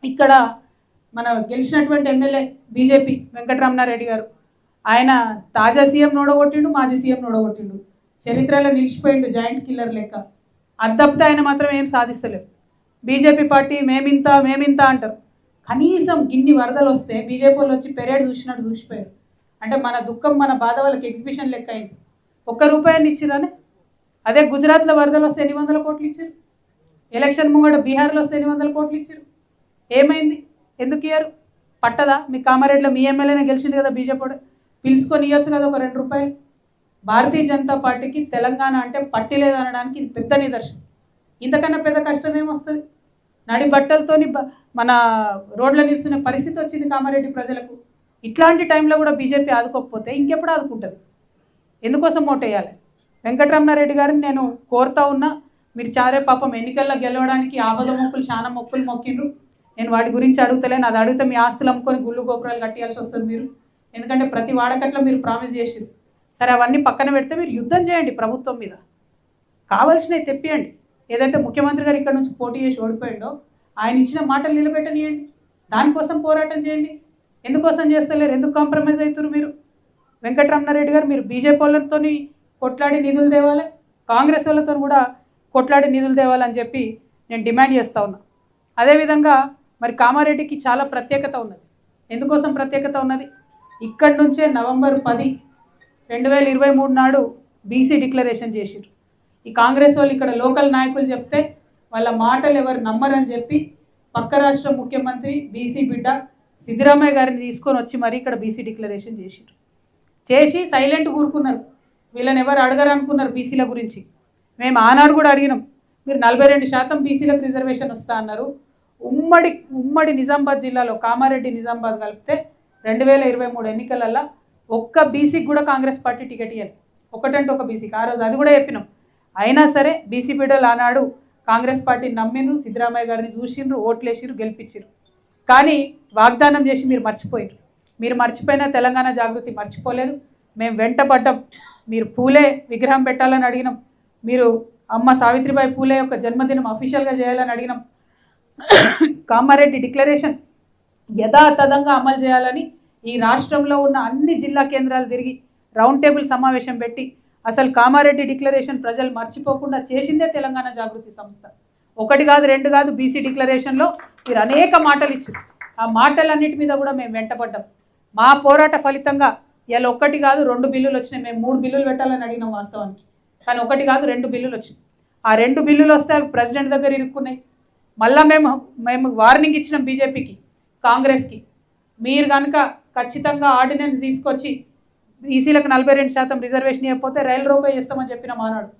ఇక్కడ మన గెలిచినటువంటి ఎమ్మెల్యే బీజేపీ వెంకటరమణారెడ్డి గారు, ఆయన తాజా సీఎం నోడగొట్టిండు, మాజీ సీఎం నోడగొట్టిండు, చరిత్రలో నిలిచిపోయిండు జాయింట్ కిల్లర్ లెక్క. అద్దప్తే ఆయన మాత్రం ఏం సాధిస్తలేరు. బీజేపీ పార్టీ మేమింత అంటారు. కనీసం గిన్ని వరదలు వస్తే బీజేపీ వాళ్ళు వచ్చి పెరేడ్ చూసినట్టు చూసిపోయారు. అంటే మన దుఃఖం మన బాధ వాళ్ళకి ఎగ్జిబిషన్ లెక్క అయింది. ₹1 ఇచ్చిరానే. అదే గుజరాత్లో వరదలు వస్తే ఎన్ని వందల కోట్లు ఇచ్చారు. ఎలక్షన్ ముంగట బీహార్లో వస్తే ఎన్ని వందల కోట్లు ఇచ్చారు. ఏమైంది? ఎందుకు ఇయ్యారు? పట్టదా? మీ కామారెడ్డిలో మీ ఎమ్మెల్యేనే గెలిచింది కదా బీజేపీ, పిలుచుకొని ఇవ్వచ్చు కదా ఒక ₹2. భారతీయ జనతా పార్టీకి తెలంగాణ అంటే పట్టి లేదు అనడానికి ఇది పెద్ద నిదర్శనం. ఇంతకన్నా పెద్ద కష్టం ఏమొస్తుంది? నడి బట్టలతోని మన రోడ్ల నిల్చునే పరిస్థితి వచ్చింది కామారెడ్డి ప్రజలకు. ఇట్లాంటి టైంలో కూడా బీజేపీ ఆదుకోకపోతే ఇంకెప్పుడు ఆదుకుంటుంది? ఎందుకోసం ఓటేయాలి? వెంకటరమణారెడ్డి గారిని నేను కోరుతా ఉన్నా, మీరు చారే పాపం ఎన్నికల్లో గెలవడానికి ఆపద మొక్కులు చాలా మొక్కులు మొక్కిండ్రు. నేను వాటి గురించి అడుగుతలేను. అది అడిగితే మీ ఆస్తులు అమ్ముకొని గుళ్ళు గోపురాలు కట్టియాల్సి వస్తుంది మీరు. ఎందుకంటే ప్రతి వాడకట్లో మీరు ప్రామిస్ చేసిరు. సరే, అవన్నీ పక్కన పెడితే మీరు యుద్ధం చేయండి ప్రభుత్వం మీద, కావాల్సినవి తెప్పియండి. ఏదైతే ముఖ్యమంత్రి గారు ఇక్కడ నుంచి పోటీ చేసి ఓడిపోయిండో ఆయన ఇచ్చిన మాటలు నిలబెట్టనియండి. దానికోసం పోరాటం చేయండి. ఎందుకోసం చేస్తలేరు? ఎందుకు కాంప్రమైజ్ అవుతారు మీరు? వెంకటరమణారెడ్డి గారు, మీరు బీజేపీ వాళ్ళతో కొట్లాడి నిధులు తేవాలి, కాంగ్రెస్ వాళ్ళతో కూడా కొట్లాడి నిధులు తేవాలని చెప్పి నేను డిమాండ్ చేస్తూ ఉన్నా. అదేవిధంగా మరి కామారెడ్డికి చాలా ప్రత్యేకత ఉన్నది. ఎందుకోసం ప్రత్యేకత ఉన్నది? ఇక్కడి నుంచే నవంబర్ 10, 2023 నాడు బీసీ డిక్లరేషన్ చేసిరు. ఈ కాంగ్రెస్ వాళ్ళు ఇక్కడ లోకల్ నాయకులు చెప్తే వాళ్ళ మాటలు ఎవరు నమ్మరని చెప్పి పక్క రాష్ట్ర ముఖ్యమంత్రి బీసీ బిడ్డ సిద్ధరామయ్య గారిని తీసుకొని వచ్చి మరి ఇక్కడ బీసీ డిక్లరేషన్ చేసిరు. చేసి సైలెంట్ కూరుకున్నారు. వీళ్ళని ఎవరు అడగరు అనుకున్నారు బీసీల గురించి. మేము ఆనాడు కూడా అడిగినాం, మీరు 42% బీసీలకు రిజర్వేషన్ వస్తా అన్నారు. ఉమ్మడి నిజామాబాద్ జిల్లాలో కామారెడ్డి నిజామాబాద్ కలిపితే 2023 ఎన్నికలల్లో ఒక్క బీసీకి కూడా కాంగ్రెస్ పార్టీ టికెట్ ఇవ్వాలి. ఒకటంటే ఒక బీసీకి. ఆ రోజు అది కూడా చెప్పినాం. అయినా సరే బీసీ బిడ్డలు ఆనాడు కాంగ్రెస్ పార్టీని నమ్మిండ్రు, సిద్ధరామయ్య గారిని చూసిండ్రు, ఓట్లేసిరు, గెలిపించారు. కానీ వాగ్దానం చేసి మీరు మర్చిపోయారు. మీరు మర్చిపోయిన తెలంగాణ జాగృతి మర్చిపోలేదు. మేము వెంటబడ్డాం. మీరు పూలే విగ్రహం పెట్టాలని అడిగినాం. మీరు అమ్మ సావిత్రిబాయి పూలే యొక్క జన్మదినం అఫీషియల్గా చేయాలని అడిగినాం. కామారెడ్డి డిక్లరేషన్ యథాతథంగా అమలు చేయాలని ఈ రాష్ట్రంలో ఉన్న అన్ని జిల్లా కేంద్రాలు తిరిగి రౌండ్ టేబుల్ సమావేశం పెట్టి అసలు కామారెడ్డి డిక్లరేషన్ ప్రజలు మర్చిపోకుండా చేసిందే తెలంగాణ జాగృతి సంస్థ. 1 కాదు 2 కాదు, బీసీ డిక్లరేషన్లో మీరు అనేక మాటలు ఇచ్చారు. ఆ మాటలన్నిటి మీద కూడా మేము వెంటబడ్డాం. మా పోరాట ఫలితంగా ఇలా 1 కాదు 2 బిల్లులు వచ్చినాయి. మేము 3 బిల్లులు పెట్టాలని అడిగినాం వాస్తవానికి. కానీ 1 కాదు 2 బిల్లులు వచ్చినాయి. ఆ 2 బిల్లులు వస్తే అవి ప్రెసిడెంట్ దగ్గర ఇరుక్కున్నాయి. మళ్ళీ మేము వార్నింగ్ ఇచ్చినాం బీజేపీకి, కాంగ్రెస్కి, మీరు కనుక ఖచ్చితంగా ఆర్డినెన్స్ తీసుకొచ్చి బీసీలకు 42% రిజర్వేషన్ ఇవ్వకపోతే రైలు రోకో చేస్తామని చెప్పిన మానాడు.